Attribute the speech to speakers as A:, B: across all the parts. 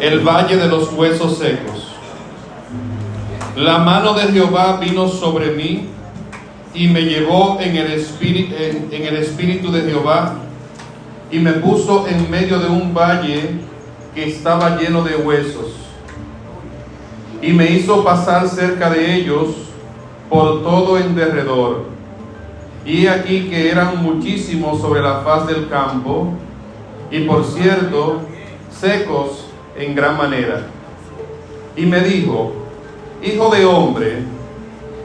A: El valle de los huesos secos. La mano de Jehová vino sobre mí y me llevó en el espíritu de Jehová y me puso en medio de un valle que estaba lleno de huesos y me hizo pasar cerca de ellos por todo en derredor. Y he aquí que eran muchísimos sobre la faz del campo, y por cierto, secos en gran manera. Y me dijo: Hijo de hombre,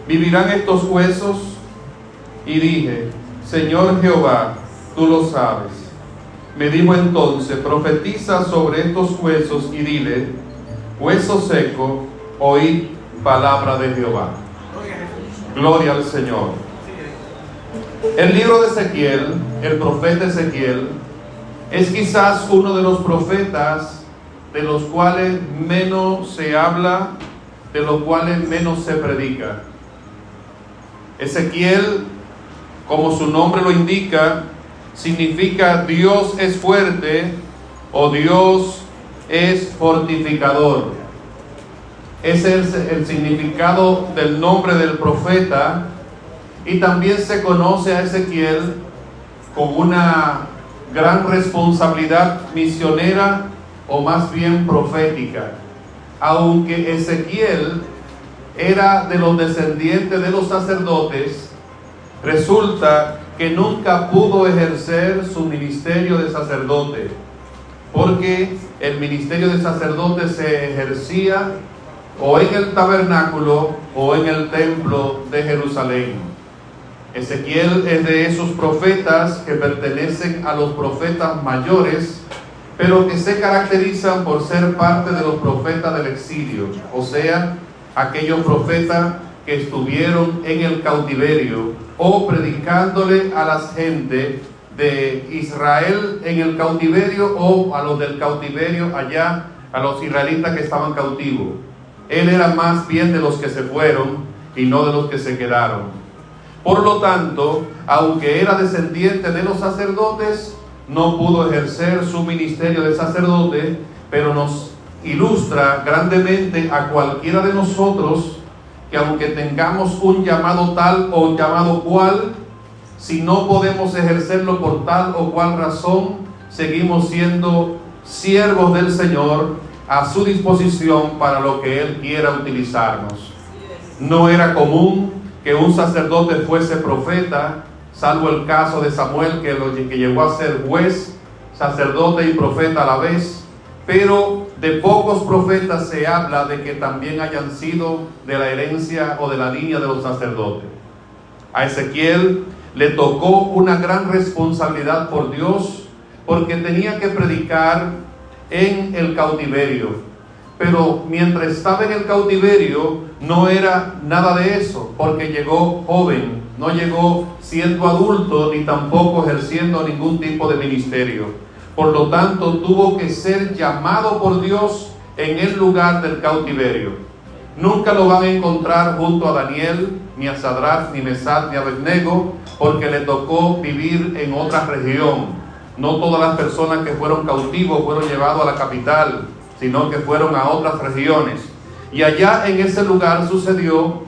A: ¿vivirán estos huesos? Y dije: Señor Jehová, tú lo sabes. Me dijo entonces: profetiza sobre estos huesos y dile: hueso seco, oíd palabra de Jehová. Gloria al Señor. El libro de Ezequiel, el profeta Ezequiel, es quizás uno de los profetas de los cuales menos se habla, de los cuales menos se predica. Ezequiel, como su nombre lo indica, significa Dios es fuerte o Dios es fortificador. Ese es el significado del nombre del profeta, y también se conoce a Ezequiel con una gran responsabilidad misionera o más bien profética. Aunque Ezequiel era de los descendientes de los sacerdotes, resulta que nunca pudo ejercer su ministerio de sacerdote, porque el ministerio de sacerdote se ejercía o en el tabernáculo o en el templo de Jerusalén. Ezequiel es de esos profetas que pertenecen a los profetas mayores, pero que se caracterizan por ser parte de los profetas del exilio, o sea, aquellos profetas que estuvieron en el cautiverio o predicándole a las gentes de Israel en el cautiverio o a los del cautiverio allá, a los israelitas que estaban cautivos. Él era más bien de los que se fueron y no de los que se quedaron. Por lo tanto, aunque era descendiente de los sacerdotes, no pudo ejercer su ministerio de sacerdote, pero nos ilustra grandemente a cualquiera de nosotros que aunque tengamos un llamado tal o un llamado cual, si no podemos ejercerlo por tal o cual razón, seguimos siendo siervos del Señor a su disposición para lo que Él quiera utilizarnos. No era común que un sacerdote fuese profeta, salvo el caso de Samuel, que llegó a ser juez, sacerdote y profeta a la vez, pero de pocos profetas se habla de que también hayan sido de la herencia o de la línea de los sacerdotes. A Ezequiel le tocó una gran responsabilidad por Dios, porque tenía que predicar en el cautiverio. Pero mientras estaba en el cautiverio no era nada de eso, porque llegó joven, no llegó siendo adulto ni tampoco ejerciendo ningún tipo de ministerio. Por lo tanto, tuvo que ser llamado por Dios en el lugar del cautiverio. Nunca lo van a encontrar junto a Daniel, ni a Sadrach, ni Mesach, ni a Abednego, porque le tocó vivir en otra región. No todas las personas que fueron cautivos fueron llevados a la capital, sino que fueron a otras regiones. Y allá en ese lugar sucedió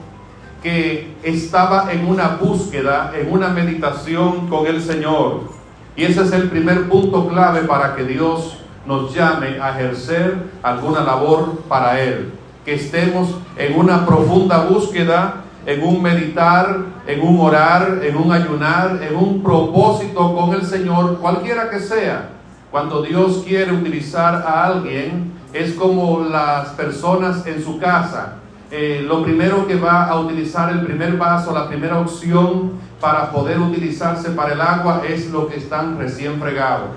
A: que estaba en una búsqueda, en una meditación con el Señor. Y ese es el primer punto clave para que Dios nos llame a ejercer alguna labor para Él. Que estemos en una profunda búsqueda, en un meditar, en un orar, en un ayunar, en un propósito con el Señor, cualquiera que sea. Cuando Dios quiere utilizar a alguien, es como las personas en su casa. Lo primero que va a utilizar, el primer vaso, la primera opción para poder utilizarse para el agua es lo que están recién fregados.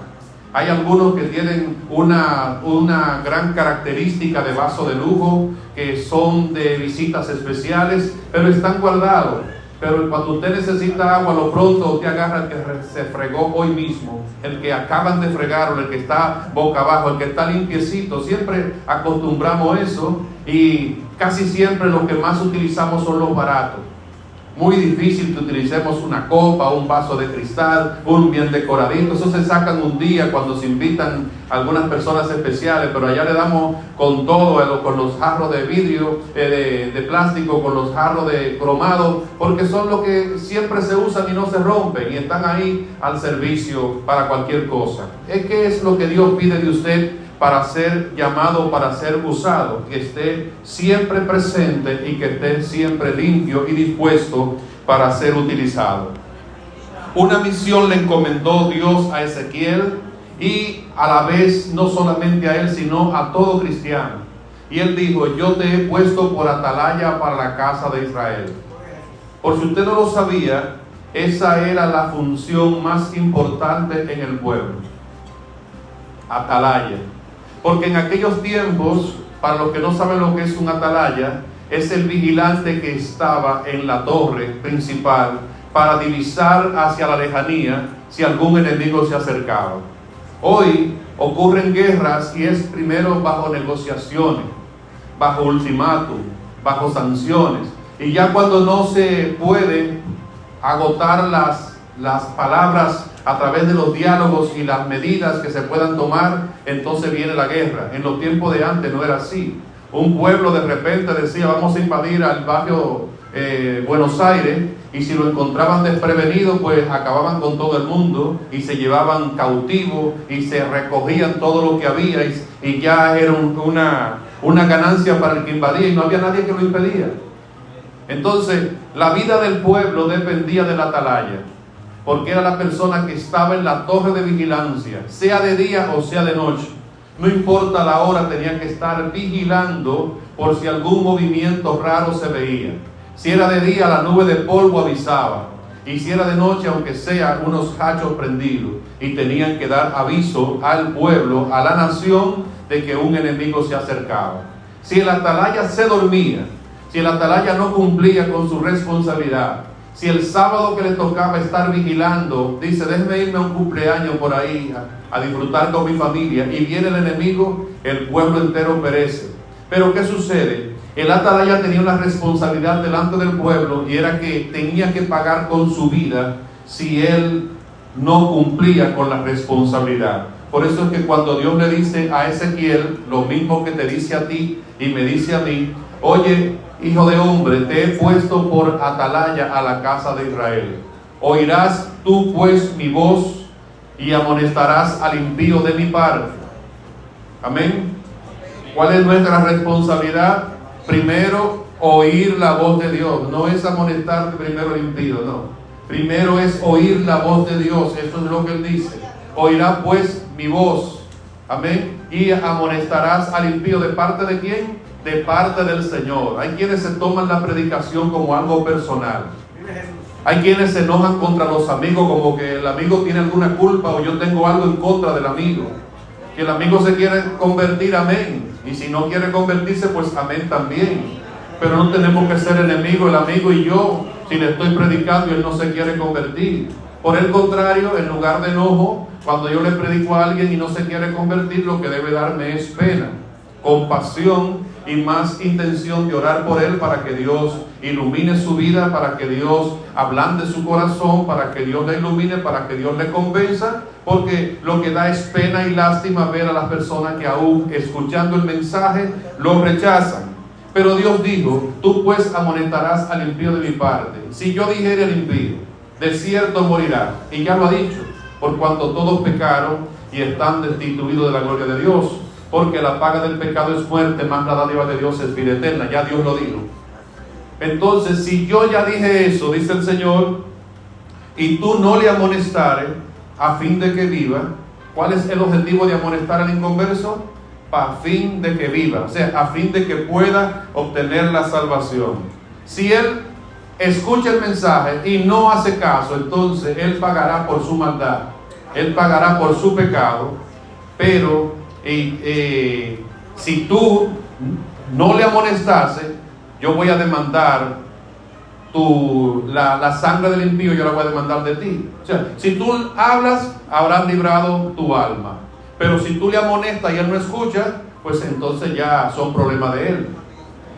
A: Hay algunos que tienen una gran característica de vaso de lujo, que son de visitas especiales, pero están guardados. Pero cuando usted necesita agua, lo pronto usted agarra el que se fregó hoy mismo, el que acaban de fregar, o el que está boca abajo, el que está limpiecito. Siempre acostumbramos eso, y casi siempre lo que más utilizamos son los baratos. muy difícil que utilicemos una copa, un vaso de cristal, un bien decoradito. Eso se sacan un día cuando se invitan algunas personas especiales, pero allá le damos con todo, con los jarros de vidrio, de plástico, con los jarros de cromado, porque son los que siempre se usan y no se rompen y están ahí al servicio para cualquier cosa. ¿Qué es lo que Dios pide de usted para ser llamado, para ser usado? Que esté siempre presente y que esté siempre limpio y dispuesto para ser utilizado. Una misión le encomendó Dios a Ezequiel y a la vez no solamente a él, sino a todo cristiano. Y él dijo: yo te he puesto por atalaya para la casa de Israel. Por si usted no lo sabía, esa era la función más importante en el pueblo. Atalaya. Porque en aquellos tiempos, para los que no saben lo que es un atalaya, es el vigilante que estaba en la torre principal para divisar hacia la lejanía si algún enemigo se acercaba. Hoy ocurren guerras y es primero bajo negociaciones, bajo ultimátum, bajo sanciones. Y ya cuando no se puede agotar las palabras a través de los diálogos y las medidas que se puedan tomar, entonces viene la guerra. En los tiempos de antes no era así. Un pueblo de repente decía: vamos a invadir al barrio Buenos Aires, y si lo encontraban desprevenido, pues acababan con todo el mundo y se llevaban cautivos y se recogían todo lo que había, y ya era una ganancia para el que invadía y no había nadie que lo impedía. Entonces la vida del pueblo dependía de la atalaya, porque era la persona que estaba en la torre de vigilancia, sea de día o sea de noche. No importa la hora, tenía que estar vigilando por si algún movimiento raro se veía. Si era de día, la nube de polvo avisaba, y si era de noche, aunque sea unos hachos prendidos, y tenían que dar aviso al pueblo, a la nación, de que un enemigo se acercaba. Si el atalaya se dormía, si el atalaya no cumplía con su responsabilidad, si el sábado que le tocaba estar vigilando, dice: déjeme irme a un cumpleaños por ahí a disfrutar con mi familia, y viene el enemigo, el pueblo entero perece. Pero ¿qué sucede? El atalaya tenía una responsabilidad delante del pueblo, y era que tenía que pagar con su vida si él no cumplía con la responsabilidad. Por eso es que cuando Dios le dice a Ezequiel lo mismo que te dice a ti y me dice a mí: oye, hijo de hombre, te he puesto por atalaya a la casa de Israel. Oirás tú pues mi voz y amonestarás al impío de mi parte. Amén. ¿Cuál es nuestra responsabilidad? Primero, oír la voz de Dios. No es amonestar primero al impío, no. Primero es oír la voz de Dios. Eso es lo que Él dice. Oirás pues mi voz. Amén. Y amonestarás al impío. ¿De parte de quién? De parte del Señor. Hay quienes se toman la predicación como algo personal. Hay quienes se enojan contra los amigos, como que el amigo tiene alguna culpa o yo tengo algo en contra del amigo. Que el amigo se quiere convertir, amén. Y si no quiere convertirse, pues amén también. Pero no tenemos que ser enemigos, el amigo y yo, si le estoy predicando y él no se quiere convertir. Por el contrario, en lugar de enojo, cuando yo le predico a alguien y no se quiere convertir, lo que debe darme es pena, compasión y más intención de orar por él para que Dios ilumine su vida, para que Dios ablande su corazón, para que Dios le ilumine, para que Dios le convenza, porque lo que da es pena y lástima ver a las personas que aún escuchando el mensaje lo rechazan. Pero Dios dijo: tú pues amonestarás al impío de mi parte. Si yo dijere al impío, de cierto morirá, y ya lo ha dicho, por cuanto todos pecaron y están destituidos de la gloria de Dios, porque la paga del pecado es muerte, más la dádiva de Dios es vida eterna. Ya Dios lo dijo. Entonces, si yo ya dije eso, dice el Señor, y tú no le amonestares a fin de que viva, ¿cuál es el objetivo de amonestar al inconverso? A fin de que viva, o sea, a fin de que pueda obtener la salvación. Si él escucha el mensaje y no hace caso, entonces él pagará por su maldad, él pagará por su pecado. Pero si tú no le amonestaste, yo voy a demandar la sangre del impío, yo la voy a demandar de ti. O sea, si tú hablas, habrás librado tu alma. Pero si tú le amonestas y él no escucha, pues entonces ya son problemas de él.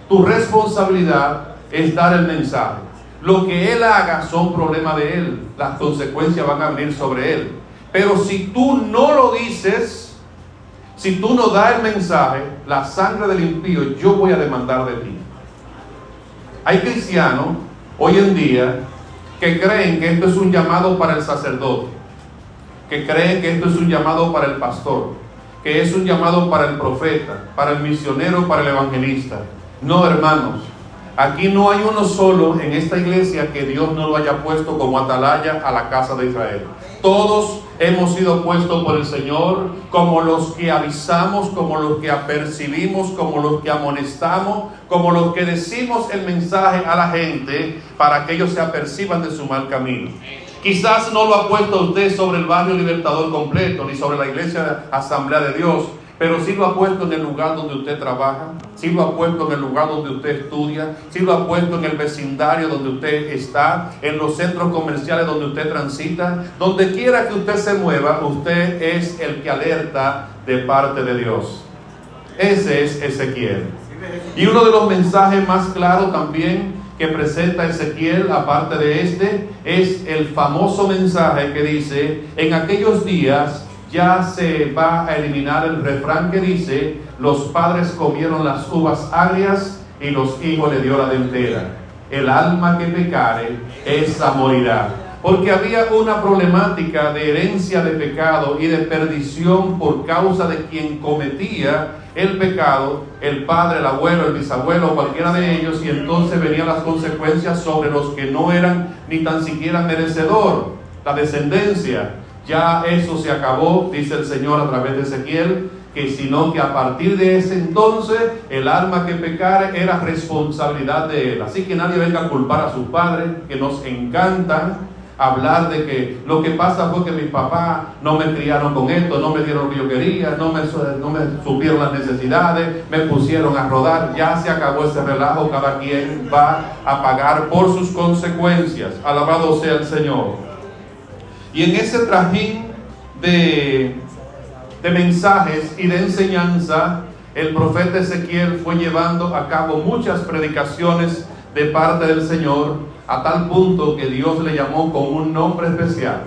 A: Tu responsabilidad es dar el mensaje. Lo que él haga son problemas de él. Las consecuencias van a venir sobre él. Pero si tú no lo dices, si tú no das el mensaje, la sangre del impío yo voy a demandar de ti. Hay cristianos hoy en día que creen que esto es un llamado para el sacerdote, que creen que esto es un llamado para el pastor, que es un llamado para el profeta, para el misionero, para el evangelista. No, hermanos, aquí no hay uno solo en esta iglesia que Dios no lo haya puesto como atalaya a la casa de Israel. Todos hemos sido puestos por el Señor como los que avisamos, como los que apercibimos, como los que amonestamos, como los que decimos el mensaje a la gente para que ellos se aperciban de su mal camino. Quizás no lo ha puesto usted sobre el barrio Libertador completo, ni sobre la iglesia Asamblea de Dios, pero sí lo ha puesto en el lugar donde usted trabaja, sí lo ha puesto en el lugar donde usted estudia, sí lo ha puesto en el vecindario donde usted está, en los centros comerciales donde usted transita. Donde quiera que usted se mueva, usted es el que alerta de parte de Dios. Ese es Ezequiel. Y uno de los mensajes más claros también que presenta Ezequiel, aparte de este, es el famoso mensaje que dice: en aquellos días ya se va a eliminar el refrán que dice: los padres comieron las uvas agrias y los hijos le dio la dentera. El alma que pecare, esa morirá. Porque había una problemática de herencia de pecado y de perdición por causa de quien cometía el pecado, el padre, el abuelo, el bisabuelo, cualquiera de ellos, y entonces venían las consecuencias sobre los que no eran ni tan siquiera merecedor, la descendencia. Ya eso se acabó, dice el Señor a través de Ezequiel, que sino que a partir de ese entonces el alma que pecare era responsabilidad de él. Así que nadie venga a culpar a sus padres, que nos encantan hablar de que lo que pasa fue que mis papás no me criaron con esto, no me dieron lo que yo quería, no me supieron las necesidades, me pusieron a rodar. Ya se acabó ese relajo, cada quien va a pagar por sus consecuencias. Alabado sea el Señor. Y en ese trajín de mensajes y de enseñanza, el profeta Ezequiel fue llevando a cabo muchas predicaciones de parte del Señor, a tal punto que Dios le llamó con un nombre especial.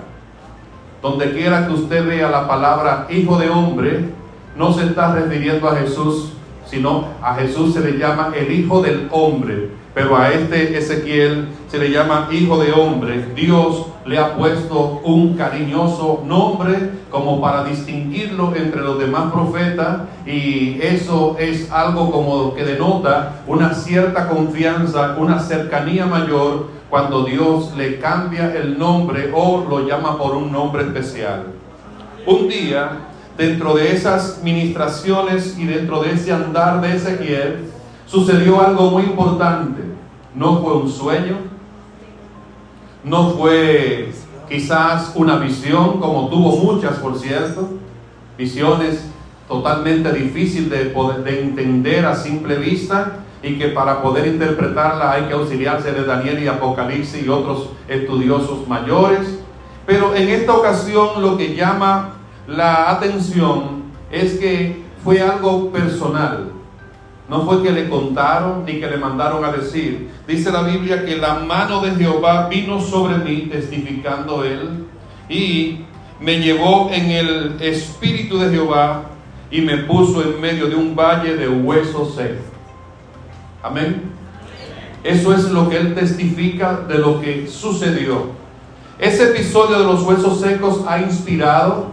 A: Donde quiera que usted vea la palabra hijo de hombre, no se está refiriendo a Jesús, sino a Jesús se le llama el hijo del hombre, pero a este Ezequiel se le llama hijo de hombre. Dios le ha puesto un cariñoso nombre como para distinguirlo entre los demás profetas, y eso es algo como que denota una cierta confianza, una cercanía mayor cuando Dios le cambia el nombre o lo llama por un nombre especial. Un día, dentro de esas ministraciones y dentro de ese andar de Ezequiel, sucedió algo muy importante. No fue un sueño, no fue quizás una visión, como tuvo muchas, por cierto, visiones totalmente difíciles de entender a simple vista, y que para poder interpretarla hay que auxiliarse de Daniel y Apocalipsis y otros estudiosos mayores. Pero en esta ocasión lo que llama la atención es que fue algo personal. No fue que le contaron ni que le mandaron a decir. Dice la Biblia que la mano de Jehová vino sobre mí, testificando él, y me llevó en el espíritu de Jehová y me puso en medio de un valle de huesos secos. Amén. Eso es lo que él testifica de lo que sucedió. Ese episodio de los huesos secos ha inspirado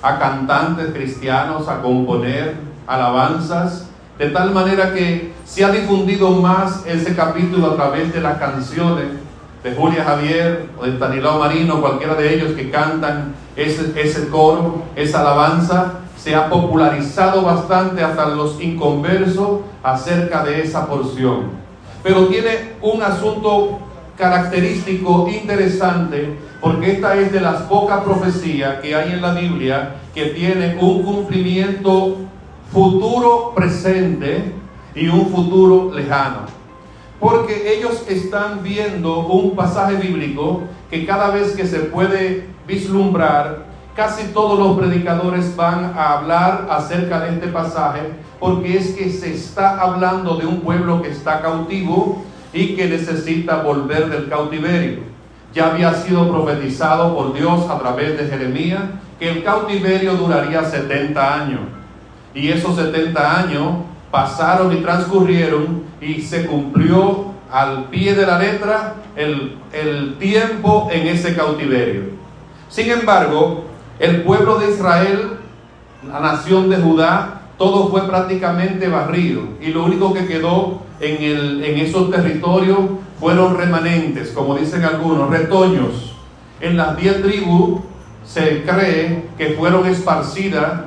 A: a cantantes cristianos a componer alabanzas, de tal manera que se ha difundido más ese capítulo a través de las canciones de Julia Javier o de Tanilao Marino, cualquiera de ellos que cantan ese coro, esa alabanza. Se ha popularizado bastante hasta los inconversos acerca de esa porción. Pero tiene un asunto característico interesante, porque esta es de las pocas profecías que hay en la Biblia que tiene un cumplimiento futuro presente y un futuro lejano. Porque ellos están viendo un pasaje bíblico que cada vez que se puede vislumbrar, casi todos los predicadores van a hablar acerca de este pasaje, porque es que se está hablando de un pueblo que está cautivo, y que necesita volver del cautiverio. Ya había sido profetizado por Dios a través de Jeremías que el cautiverio duraría 70 años. Y esos 70 años pasaron y transcurrieron y se cumplió al pie de la letra el tiempo en ese cautiverio. Sin embargo, el pueblo de Israel, la nación de Judá, todo fue prácticamente barrido, y lo único que quedó en esos territorios fueron remanentes, como dicen algunos, retoños. En las 10 tribus se cree que fueron esparcidas,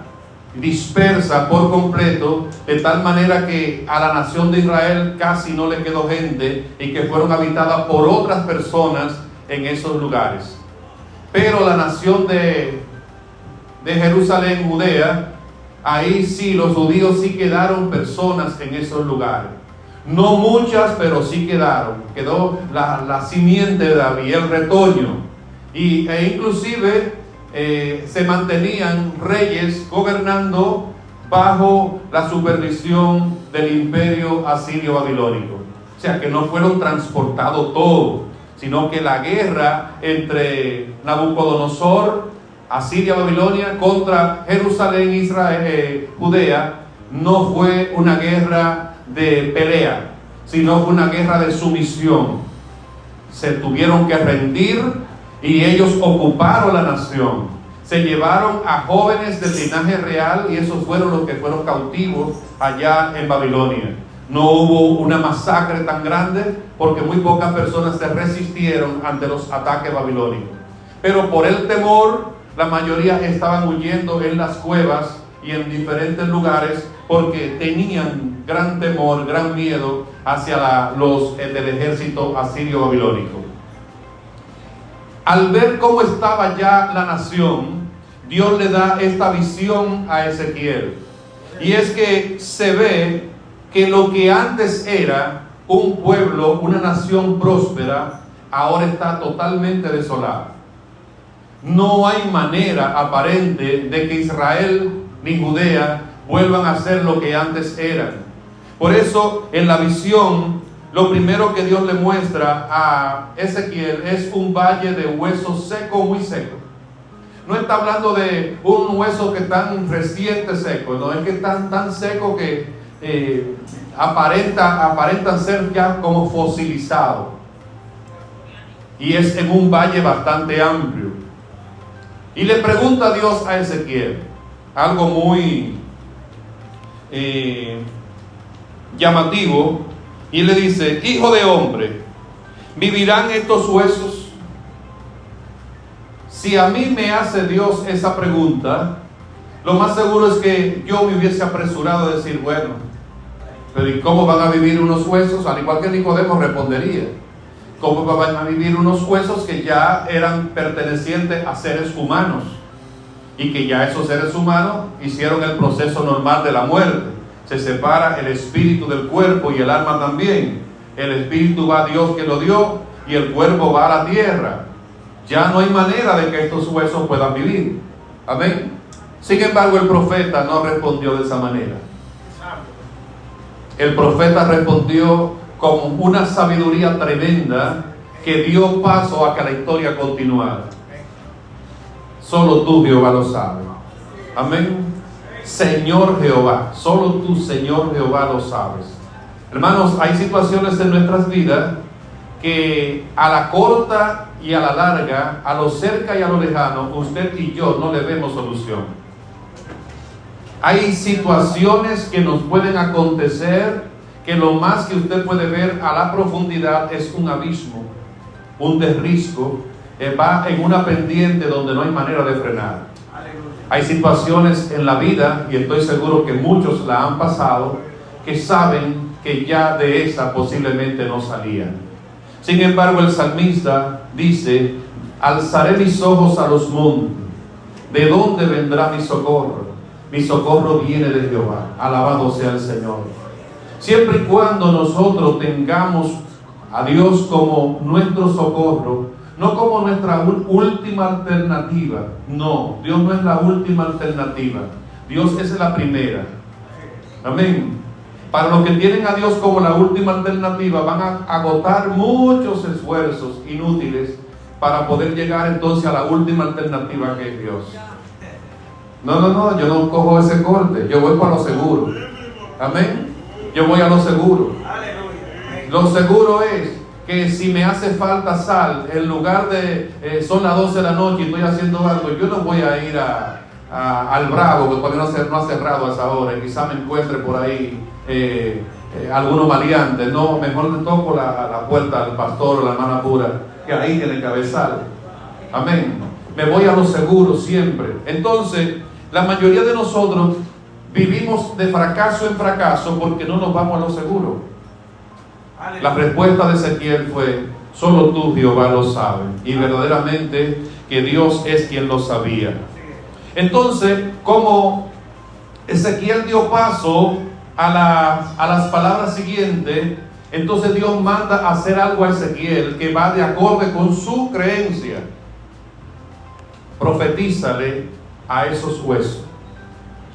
A: dispersas por completo, de tal manera que a la nación de Israel casi no le quedó gente, y que fueron habitadas por otras personas en esos lugares. Pero la nación de Jerusalén, Judea, ahí sí, los judíos sí quedaron personas en esos lugares. No muchas, pero sí quedaron. Quedó la simiente de David, el retoño. E inclusive se mantenían reyes gobernando bajo la supervisión del imperio asirio babilónico. O sea que no fueron transportados todos, sino que la guerra entre Nabucodonosor, Asiria, Babilonia, contra Jerusalén, Israel, Judea, no fue una guerra de pelea, sino fue una guerra de sumisión. Se tuvieron que rendir y ellos ocuparon la nación. Se llevaron a jóvenes del linaje real, y esos fueron los que fueron cautivos allá en Babilonia. No hubo una masacre tan grande porque muy pocas personas se resistieron ante los ataques babilónicos. Pero por el temor, la mayoría estaban huyendo en las cuevas y en diferentes lugares porque tenían gran temor, gran miedo hacia los del ejército asirio babilónico. Al ver cómo estaba ya la nación, Dios le da esta visión a Ezequiel. Y es que se ve que lo que antes era un pueblo, una nación próspera, ahora está totalmente desolada. No hay manera aparente de que Israel ni Judea vuelvan a ser lo que antes eran. Por eso, en la visión, lo primero que Dios le muestra a Ezequiel es un valle de huesos seco, muy seco. No está hablando de un hueso que tan reciente seco, no es que tan seco que aparentan ser ya como fosilizado. Y es en un valle bastante amplio. Y le pregunta a Dios a Ezequiel algo muy llamativo, y le dice: hijo de hombre, ¿vivirán estos huesos? Si a mí me hace Dios esa pregunta, lo más seguro es que yo me hubiese apresurado a decir, bueno, pero ¿y cómo van a vivir unos huesos? Al igual que Nicodemo respondería, ¿cómo van a vivir unos huesos que ya eran pertenecientes a seres humanos? Y que ya esos seres humanos hicieron el proceso normal de la muerte. Se separa el espíritu del cuerpo y el alma también. El espíritu va a Dios que lo dio y el cuerpo va a la tierra. Ya no hay manera de que estos huesos puedan vivir. Amén. Sin embargo, el profeta no respondió de esa manera. El profeta respondió con una sabiduría tremenda que dio paso a que la historia continuara. Solo tú, Jehová, lo sabes. Amén. Señor Jehová, solo tú, Señor Jehová, lo sabes. Hermanos, hay situaciones en nuestras vidas que a la corta y a la larga, a lo cerca y a lo lejano, usted y yo no le vemos solución. Hay situaciones que nos pueden acontecer que lo más que usted puede ver a la profundidad es un abismo, un desrisco, va en una pendiente donde no hay manera de frenar. Hay situaciones en la vida, y estoy seguro que muchos la han pasado, que saben que ya de esa posiblemente no salían. Sin embargo, el salmista dice: alzaré mis ojos a los montes, ¿de dónde vendrá mi socorro? Mi socorro viene de Jehová, alabado sea el Señor. Siempre y cuando nosotros tengamos a Dios como nuestro socorro, no como nuestra última alternativa. No, Dios no es la última alternativa. Dios es la primera. Amén. Para los que tienen a Dios como la última alternativa, van a agotar muchos esfuerzos inútiles para poder llegar entonces a la última alternativa, que es Dios. No, yo no cojo ese corte, yo voy para lo seguro. Amén. Yo voy a lo seguro. Lo seguro es que si me hace falta sal, en lugar de son las 12 de la noche y estoy haciendo algo, yo no voy a ir al Bravo, que todavía no ha cerrado a esa hora, y quizá me encuentre por ahí algunos maleantes. No, mejor le toco la puerta al pastor o la hermana pura, que ahí tiene cabezal. Amén. Me voy a lo seguro siempre. Entonces, la mayoría de nosotros vivimos de fracaso en fracaso porque no nos vamos a lo seguro. La respuesta de Ezequiel fue: solo tú, Jehová, lo sabes. Y verdaderamente que Dios es quien lo sabía. Entonces, como Ezequiel dio paso a las palabras siguientes, entonces Dios manda hacer algo a Ezequiel que va de acorde con su creencia. Profetízale a esos huesos.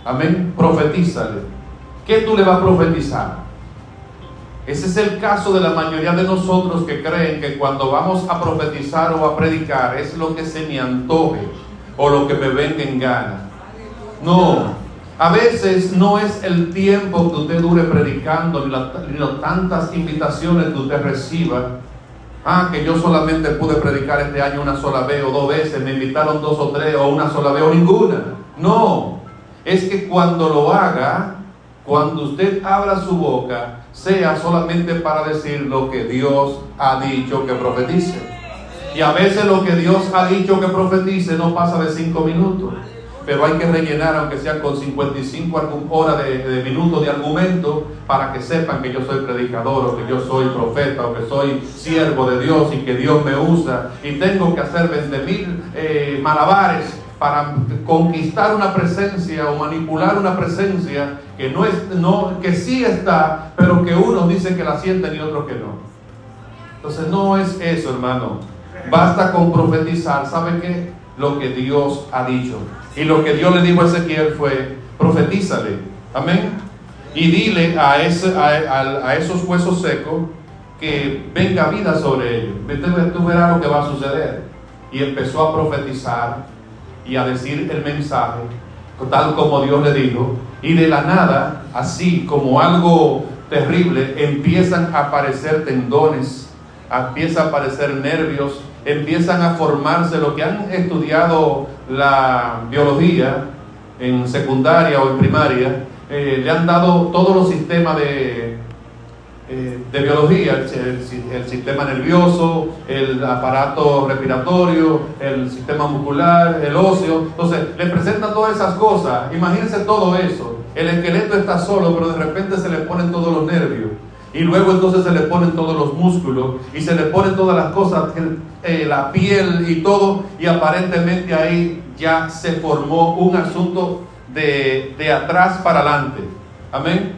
A: Amén. Profetízale. ¿Qué tú le vas a profetizar? Ese es el caso de la mayoría de nosotros, que creen que cuando vamos a profetizar o a predicar es lo que se me antoje o lo que me venga en gana. No, a veces no es el tiempo que usted dure predicando, ni tantas invitaciones que usted reciba. Que yo solamente pude predicar este año una sola vez o 2 veces, me invitaron 2 o 3 o una sola vez o ninguna. No, es que cuando lo haga, cuando usted abra su boca, sea solamente para decir lo que Dios ha dicho que profetice. Y a veces lo que Dios ha dicho que profetice no pasa de 5 minutos, pero hay que rellenar, aunque sea con 55 horas de minutos de argumento, para que sepan que yo soy predicador, o que yo soy profeta, o que soy siervo de Dios y que Dios me usa, y tengo que hacer 20,000 malabares para conquistar una presencia o manipular una presencia que sí está, pero que unos dicen que la sienten y otros que no. Entonces no es eso, hermano. Basta con profetizar. ¿Sabe qué? Lo que Dios ha dicho. Y lo que Dios le dijo a Ezequiel fue: profetízale. Amén. Y dile a esos huesos secos que venga vida sobre ellos. Tú verás lo que va a suceder. Y empezó a profetizar y a decir el mensaje tal como Dios le dijo, y de la nada, así como algo terrible, empiezan a aparecer tendones, empiezan a aparecer nervios, empiezan a formarse. Lo que han estudiado la biología en secundaria o en primaria, le han dado todos los sistemas de biología, el sistema nervioso, el aparato respiratorio, el sistema muscular, el óseo. Entonces le presentan todas esas cosas. Imagínense todo eso. El esqueleto está solo, pero de repente se le ponen todos los nervios, y luego entonces se le ponen todos los músculos, y se le ponen todas las cosas, la piel y todo, y aparentemente ahí ya se formó un asunto de atrás para adelante. Amén.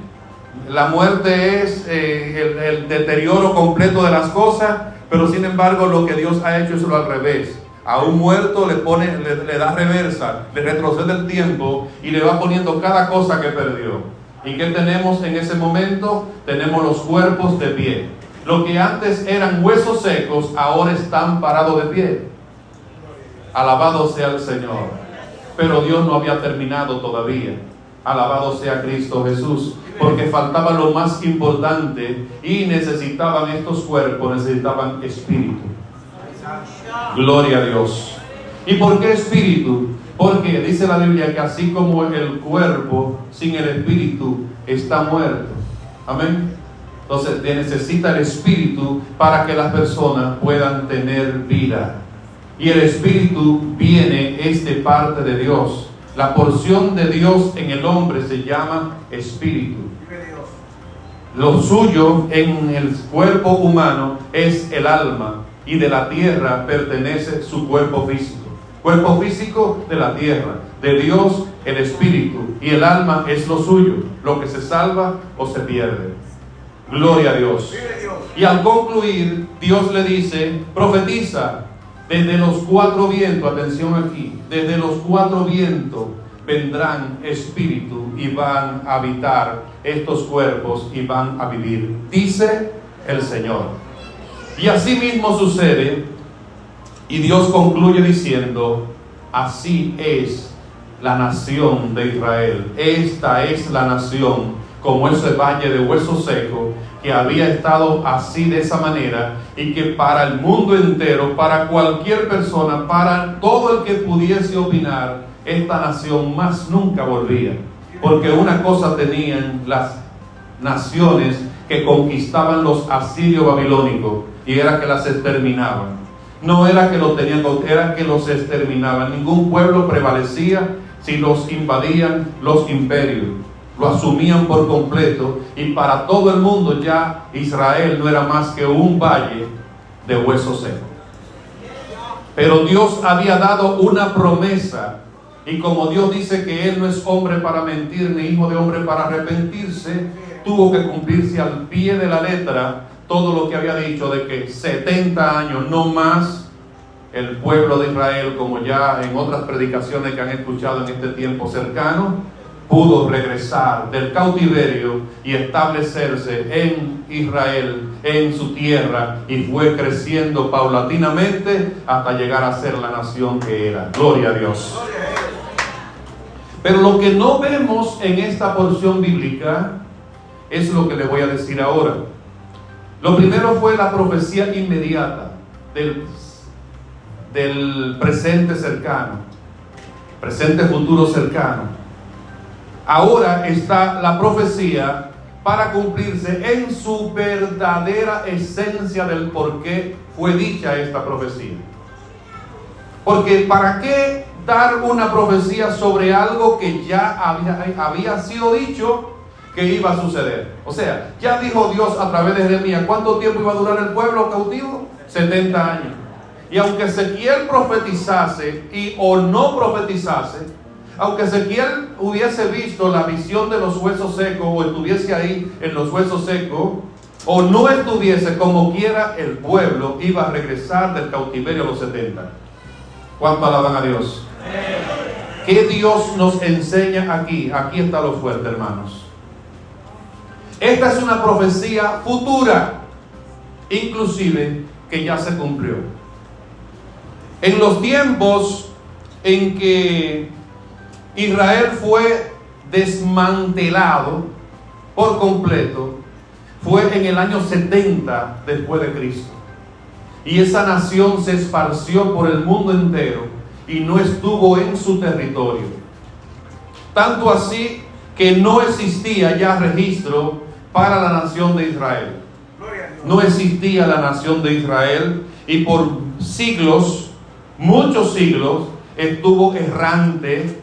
A: La muerte es el deterioro completo de las cosas, pero sin embargo lo que Dios ha hecho es lo al revés. A un muerto le da reversa, le retrocede el tiempo y le va poniendo cada cosa que perdió. ¿Y qué tenemos en ese momento? Tenemos los cuerpos de pie. Lo que antes eran huesos secos, ahora están parados de pie. Alabado sea el Señor. Pero Dios no había terminado todavía. Alabado sea Cristo Jesús, porque faltaba lo más importante, y necesitaban estos cuerpos, necesitaban espíritu. Gloria a Dios. ¿Y por qué espíritu? Porque dice la Biblia que así como el cuerpo sin el espíritu está muerto. Amén. Entonces necesita el espíritu para que las personas puedan tener vida. Y el espíritu es de parte de Dios. La porción de Dios en el hombre se llama espíritu. Lo suyo en el cuerpo humano es el alma, y de la tierra pertenece su cuerpo físico. Cuerpo físico de la tierra, de Dios el espíritu, y el alma es lo suyo, lo que se salva o se pierde. Gloria a Dios. Y al concluir, Dios le dice: profetiza desde los 4 vientos. Atención aquí, desde los 4 vientos vendrán espíritu y van a habitar estos cuerpos y van a vivir, dice el Señor. Y así mismo sucede, y Dios concluye diciendo: así es la nación de Israel. Esta es la nación, como ese valle de huesos secos, que había estado así, de esa manera, y que para el mundo entero, para cualquier persona, para todo el que pudiese opinar, esta nación más nunca volvía. Porque una cosa tenían las naciones que conquistaban los asirios babilónicos, y era que las exterminaban. No era que los tenían, era que los exterminaban. Ningún pueblo prevalecía si los invadían los imperios. Lo asumían por completo, y para todo el mundo ya Israel no era más que un valle de huesos secos. Pero Dios había dado una promesa, y como Dios dice que Él no es hombre para mentir, ni hijo de hombre para arrepentirse, tuvo que cumplirse al pie de la letra todo lo que había dicho, de que 70 años, no más, el pueblo de Israel, como ya en otras predicaciones que han escuchado en este tiempo cercano, pudo regresar del cautiverio y establecerse en Israel, en su tierra, y fue creciendo paulatinamente hasta llegar a ser la nación que era. Gloria a Dios. Pero lo que no vemos en esta porción bíblica es lo que le voy a decir ahora. Lo primero fue la profecía inmediata del presente cercano, presente futuro cercano. Ahora está la profecía para cumplirse en su verdadera esencia del por qué fue dicha esta profecía. Porque ¿para qué dar una profecía sobre algo que ya había sido dicho que iba a suceder? O sea, ya dijo Dios a través de Jeremías cuánto tiempo iba a durar el pueblo cautivo: 70 años. Y aunque Ezequiel profetizase o no profetizase, aunque Ezequiel hubiese visto la visión de los huesos secos, o estuviese ahí en los huesos secos, o no estuviese, como quiera, el pueblo iba a regresar del cautiverio a los 70. ¿Cuánto alaban a Dios? ¿Qué Dios nos enseña aquí? Aquí está lo fuerte, hermanos. Esta es una profecía futura, inclusive que ya se cumplió. En los tiempos en que Israel fue desmantelado por completo, fue en el año 70 después de Cristo. Y esa nación se esparció por el mundo entero y no estuvo en su territorio. Tanto así que no existía ya registro para la nación de Israel. No existía la nación de Israel, y por siglos, muchos siglos, estuvo errante.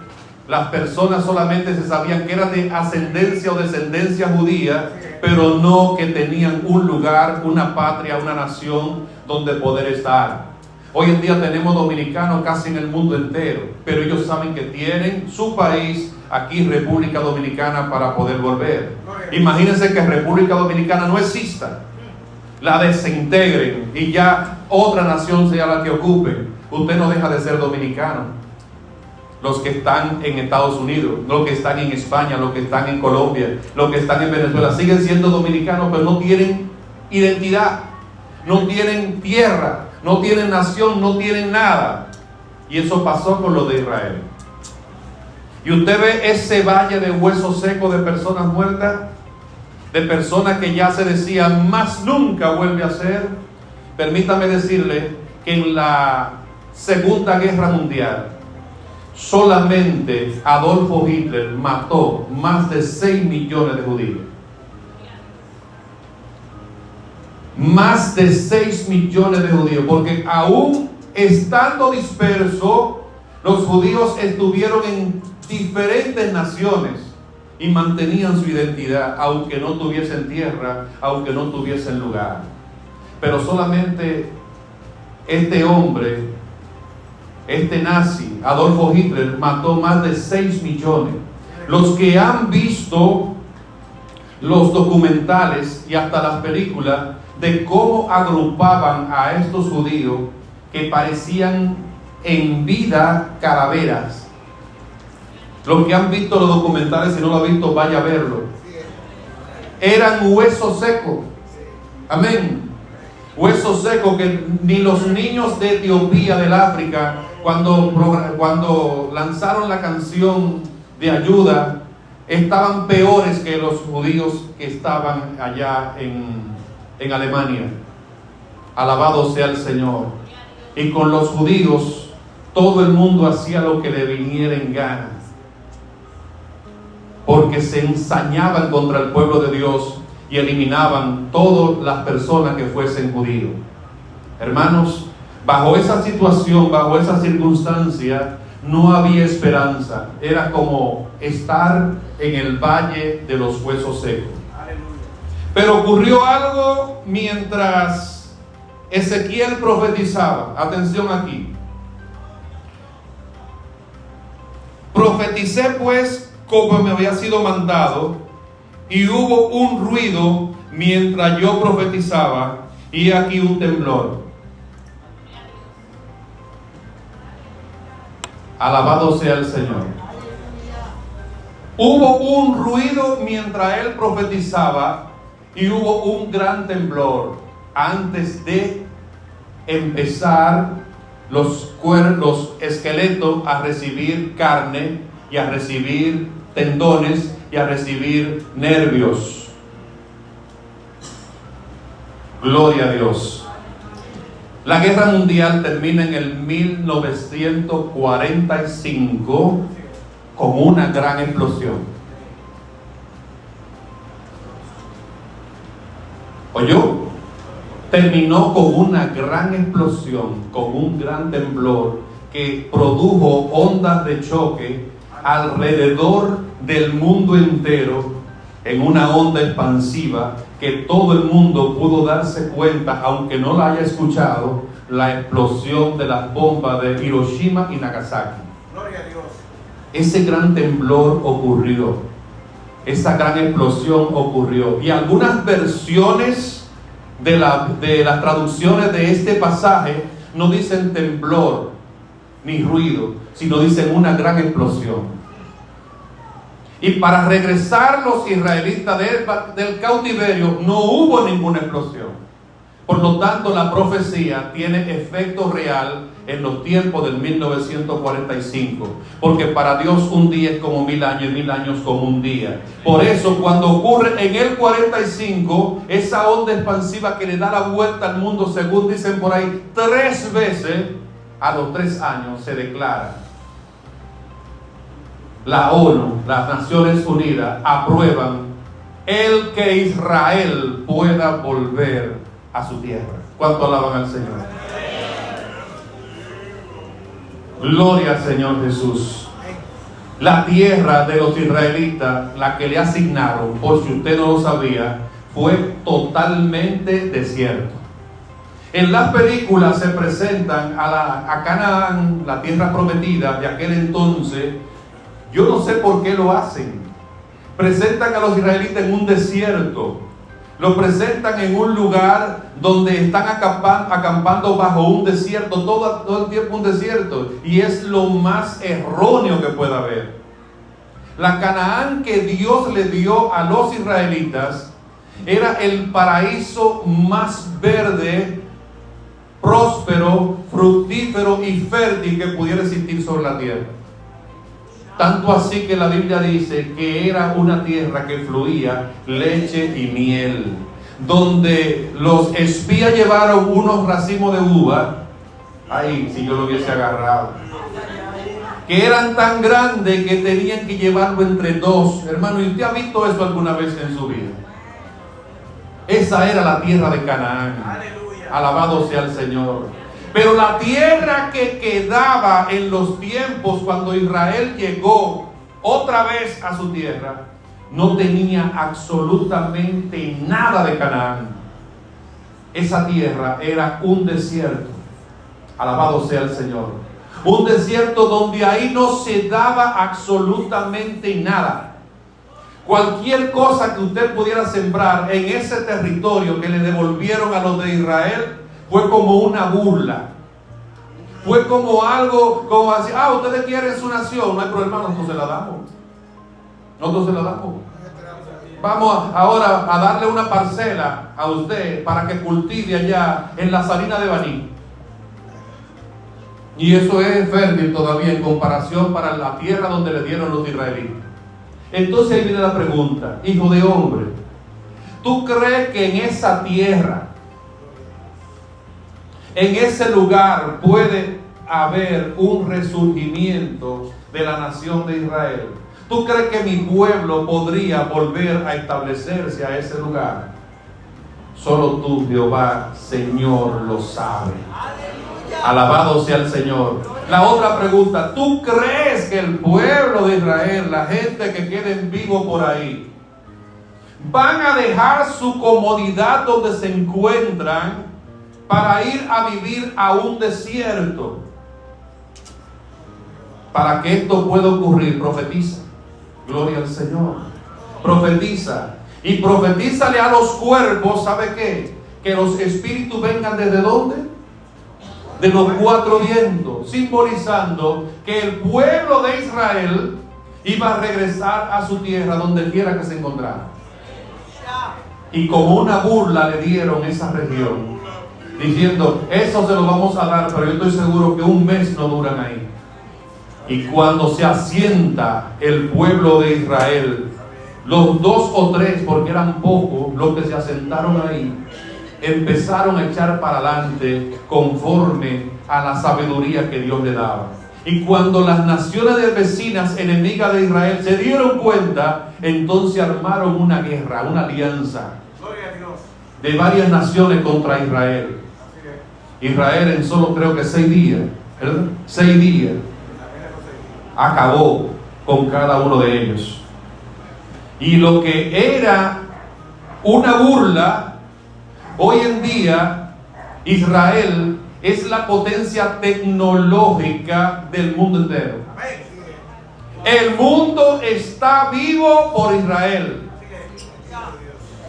A: Las personas solamente se sabían que eran de ascendencia o descendencia judía, pero no que tenían un lugar, una patria, una nación donde poder estar. Hoy en día tenemos dominicanos casi en el mundo entero, pero ellos saben que tienen su país aquí, República Dominicana, para poder volver. Imagínense que República Dominicana no exista, la desintegren y ya otra nación sea la que ocupe. Usted no deja de ser dominicano. Los que están en Estados Unidos, los que están en España, los que están en Colombia, los que están en Venezuela, siguen siendo dominicanos, pero no tienen identidad, no tienen tierra, no tienen nación, no tienen nada. Y eso pasó con lo de Israel. Y usted ve ese valle de huesos secos, de personas muertas, de personas que ya se decían más nunca vuelve a ser. Permítame decirle que en la Segunda Guerra Mundial, solamente Adolfo Hitler mató más de 6 millones de judíos. Más de 6 millones de judíos, porque aún estando dispersos, los judíos estuvieron en diferentes naciones y mantenían su identidad, aunque no tuviesen tierra, aunque no tuviesen lugar. Pero solamente este hombre, este nazi, Adolfo Hitler, mató más de 6 millones. Los que han visto los documentales y hasta las películas de cómo agrupaban a estos judíos que parecían en vida calaveras, Los que han visto los documentales, si no lo han visto, vaya a verlo. Eran huesos secos. Amén. Huesos secos que ni los niños de Etiopía, del África, cuando lanzaron la canción de ayuda, estaban peores que los judíos que estaban allá en Alemania. Alabado sea el Señor. Y con los judíos, todo el mundo hacía lo que le viniera en gana, porque se ensañaban contra el pueblo de Dios y eliminaban todas las personas que fuesen judíos. Hermanos, bajo esa situación, bajo esa circunstancia, no había esperanza. Era como estar en el valle de los huesos secos. Pero ocurrió algo mientras Ezequiel profetizaba. Atención aquí. Profeticé pues como me había sido mandado, y hubo un ruido mientras yo profetizaba, y aquí un temblor. Alabado sea el Señor. Hubo un ruido mientras él profetizaba, y hubo un gran temblor antes de empezar los esqueletos a recibir carne y a recibir tendones y a recibir nervios. Gloria a Dios. La guerra mundial termina en el 1945 con una gran explosión. ¿Oyó? Terminó con una gran explosión, con un gran temblor que produjo ondas de choque alrededor del mundo entero, en una onda expansiva que todo el mundo pudo darse cuenta, aunque no la haya escuchado, la explosión de las bombas de Hiroshima y Nagasaki.
B: Gloria a Dios.
A: Ese gran temblor ocurrió, esa gran explosión ocurrió, y algunas versiones de las traducciones de este pasaje no dicen temblor ni ruido, sino dicen una gran explosión. Y para regresar los israelitas del cautiverio no hubo ninguna explosión. Por lo tanto, la profecía tiene efecto real en los tiempos del 1945, porque para Dios un día es como 1000 años y 1000 años como un día. Por eso, cuando ocurre en el 45, esa onda expansiva que le da la vuelta al mundo, según dicen por ahí, 3 veces, a los 3 años se declara. La ONU, las Naciones Unidas, aprueban el que Israel pueda volver a su tierra. ¿Cuánto alaban al Señor? Gloria al Señor Jesús. La tierra de los israelitas, la que le asignaron, por si usted no lo sabía, fue totalmente desierto. En las películas se presentan a Canaán, la tierra prometida de aquel entonces. Yo no sé por qué lo hacen. Presentan a los israelitas en un desierto. Lo presentan en un lugar donde están acampando bajo un desierto, todo el tiempo un desierto. Y es lo más erróneo que pueda haber. La Canaán que Dios le dio a los israelitas era el paraíso más verde, próspero, fructífero y fértil que pudiera existir sobre la tierra. Tanto así que la Biblia dice que era una tierra que fluía leche y miel, donde los espías llevaron unos racimos de uva, ay, si yo lo hubiese agarrado, que eran tan grandes que tenían que llevarlo entre 2. Hermano, ¿y usted ha visto eso alguna vez en su vida? Esa era la tierra de Canaán. Alabado sea el Señor. Pero la tierra que quedaba en los tiempos cuando Israel llegó otra vez a su tierra, no tenía absolutamente nada de Canaán. Esa tierra era un desierto. Alabado sea el Señor. Un desierto donde ahí no se daba absolutamente nada. Cualquier cosa que usted pudiera sembrar en ese territorio que le devolvieron a los de Israel fue como una burla. Fue como algo, como así, ustedes quieren su nación, no hay problema, nosotros se la damos. Nosotros se la damos. Vamos ahora a darle una parcela a usted para que cultive allá en la salina de Baní. Y eso es fértil todavía en comparación para la tierra donde le dieron los israelitas. Entonces ahí viene la pregunta, hijo de hombre, ¿tú crees que en esa tierra, en ese lugar, puede haber un resurgimiento de la nación de Israel? ¿Tú crees que mi pueblo podría volver a establecerse a ese lugar? Solo tú, Jehová, Señor, lo sabes. Alabado sea el Señor. La otra pregunta, ¿tú crees que el pueblo de Israel, la gente que queden vivo por ahí, van a dejar su comodidad donde se encuentran para ir a vivir a un desierto? Para que esto pueda ocurrir, profetiza. Gloria al Señor. Profetiza. Y profetízale a los cuerpos, ¿sabe qué? Que los espíritus vengan ¿desde dónde? De los cuatro vientos, simbolizando que el pueblo de Israel iba a regresar a su tierra donde quiera que se encontrara. Y como una burla le dieron esa región, diciendo, eso se lo vamos a dar, pero yo estoy seguro que un mes no duran ahí. Y cuando se asienta el pueblo de Israel, los 2 o 3, porque eran pocos los que se asentaron ahí, empezaron a echar para adelante conforme a la sabiduría que Dios le daba. Y cuando las naciones vecinas enemigas de Israel se dieron cuenta, entonces armaron una guerra, una alianza de varias naciones contra Israel. Israel en solo creo que 6 días, ¿verdad? 6 días acabó con cada uno de ellos. Y lo que era una burla, hoy en día Israel es la potencia tecnológica del mundo entero. El mundo está vivo por Israel,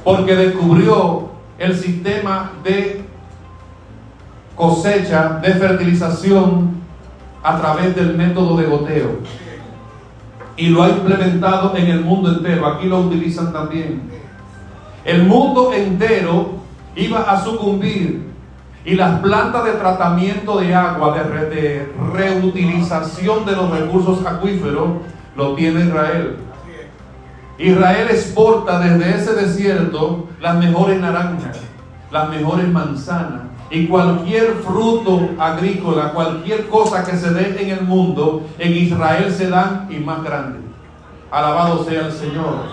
A: porque descubrió el sistema de cosecha, de fertilización a través del método de goteo, y lo ha implementado en el mundo entero. Aquí lo utilizan también. El mundo entero iba a sucumbir, y las plantas de tratamiento de agua, de reutilización de los recursos acuíferos, lo tiene Israel. Israel exporta desde ese desierto las mejores naranjas, las mejores manzanas y cualquier fruto agrícola, cualquier cosa que se dé en el mundo, en Israel se dan, y más grande. Alabado sea el Señor.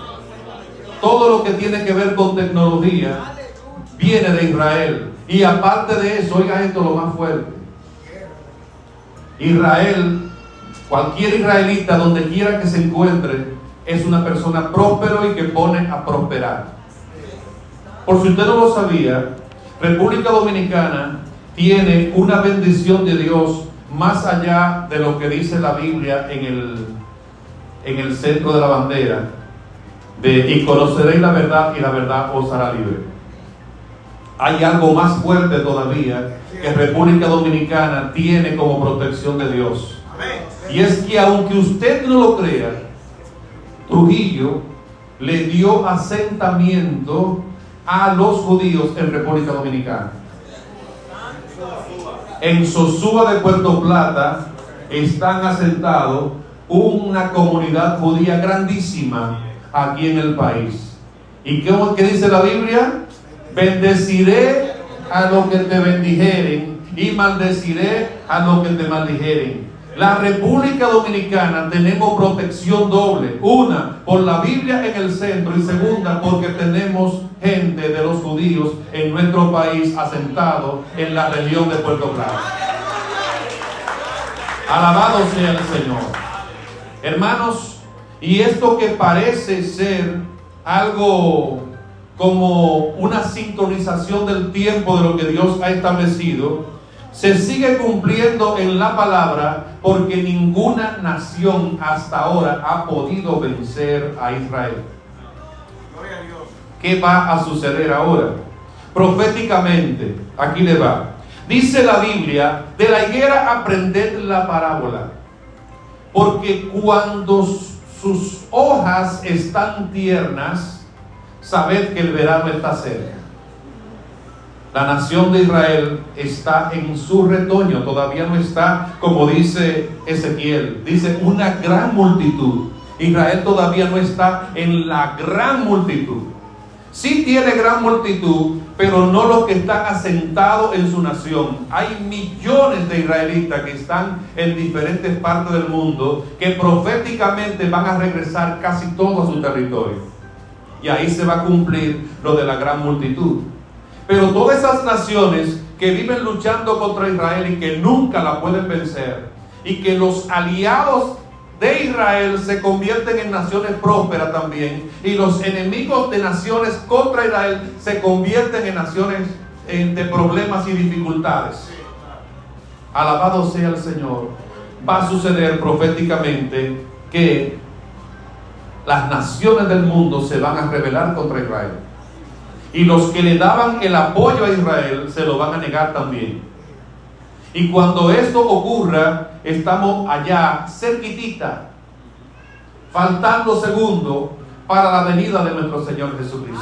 A: Todo lo que tiene que ver con tecnología viene de Israel. Y aparte de eso, oiga esto, lo más fuerte. Israel, cualquier israelita, donde quiera que se encuentre, es una persona próspero y que pone a prosperar. Por si usted no lo sabía, República Dominicana tiene una bendición de Dios más allá de lo que dice la Biblia en el centro de la bandera, y conoceréis la verdad y la verdad os hará libre. Hay algo más fuerte todavía que República Dominicana tiene como protección de Dios. Y es que aunque usted no lo crea, Trujillo le dio asentamiento a los judíos en República Dominicana. En Sosúa de Puerto Plata están asentados una comunidad judía grandísima aquí en el país. ¿Y qué dice la Biblia? Bendeciré a los que te bendijeren y maldeciré a los que te maldijeren. La República Dominicana tenemos protección doble. Una, por la Biblia en el centro, y segunda, porque tenemos gente de los judíos en nuestro país asentado en la región de Puerto Plata. Alabado sea el Señor. Hermanos, y esto que parece ser algo como una sincronización del tiempo de lo que Dios ha establecido, se sigue cumpliendo en la palabra, porque ninguna nación hasta ahora ha podido vencer a Israel. Gloria a Dios. ¿Qué va a suceder ahora? Proféticamente, aquí le va. Dice la Biblia, de la higuera aprended la parábola, porque cuando sus hojas están tiernas, sabed que el verano está cerca. La nación de Israel está en su retoño, todavía no está, como dice Ezequiel, dice una gran multitud. Israel todavía no está en la gran multitud. Sí tiene gran multitud, pero no los que están asentados en su nación. Hay millones de israelitas que están en diferentes partes del mundo, que proféticamente van a regresar casi todo a su territorio. Y ahí se va a cumplir lo de la gran multitud. Pero todas esas naciones que viven luchando contra Israel y que nunca la pueden vencer, y que los aliados de Israel se convierten en naciones prósperas también, y los enemigos de naciones contra Israel se convierten en naciones de problemas y dificultades. Alabado sea el Señor. Va a suceder proféticamente que las naciones del mundo se van a rebelar contra Israel, y los que le daban el apoyo a Israel se lo van a negar también. Y cuando esto ocurra, estamos allá cerquitita, faltando segundos para la venida de nuestro Señor Jesucristo.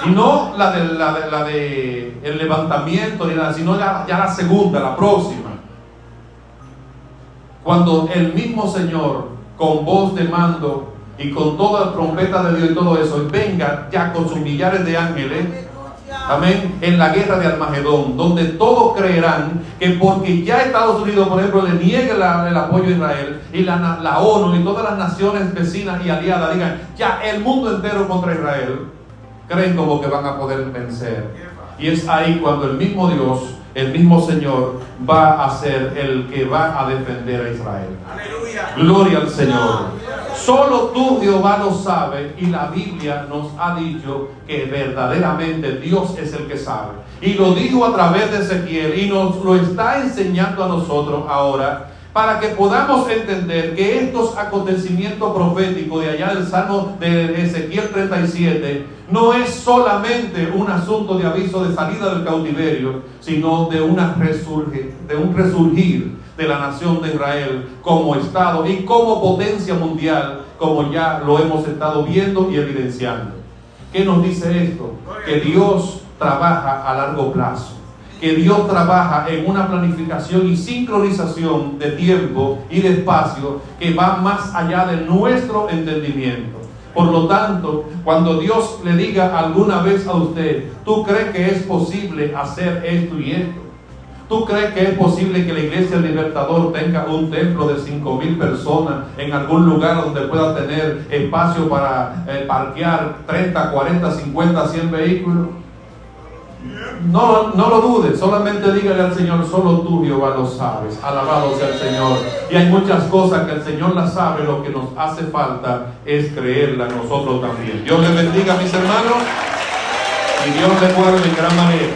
A: Y no la de el levantamiento ni nada, sino ya la segunda, la próxima. Cuando el mismo Señor, con voz de mando y con toda la trompeta de Dios y todo eso, venga ya con sus millares de ángeles, amén, en la guerra de Armagedón, donde todos creerán que porque ya Estados Unidos, por ejemplo, le niegue el apoyo a Israel, y la ONU y todas las naciones vecinas y aliadas digan ya el mundo entero contra Israel, creen como que van a poder vencer. Y es ahí cuando el mismo Dios, el mismo Señor, va a ser el que va a defender a Israel. ¡Aleluya! Gloria al Señor. Solo tú, Jehová, lo sabe, y la Biblia nos ha dicho que verdaderamente Dios es el que sabe. Y lo dijo a través de Ezequiel, y nos lo está enseñando a nosotros ahora, para que podamos entender que estos acontecimientos proféticos de allá del Salmo de Ezequiel 37 no es solamente un asunto de aviso de salida del cautiverio, sino de un resurgir de la nación de Israel como Estado y como potencia mundial, como ya lo hemos estado viendo y evidenciando. ¿Qué nos dice esto? Que Dios trabaja a largo plazo, que Dios trabaja en una planificación y sincronización de tiempo y de espacio que va más allá de nuestro entendimiento. Por lo tanto, cuando Dios le diga alguna vez a usted, ¿tú crees que es posible hacer esto y esto? ¿Tú crees que es posible que la Iglesia Libertador tenga un templo de 5,000 personas en algún lugar donde pueda tener espacio para parquear 30, 40, 50, 100 vehículos? No lo dudes, solamente dígale al Señor, solo tú, Jehová, lo sabes. Alabado sea el Señor. Y hay muchas cosas que el Señor las sabe, lo que nos hace falta es creerla nosotros también. Dios les bendiga, mis hermanos, y Dios les guarde en gran manera.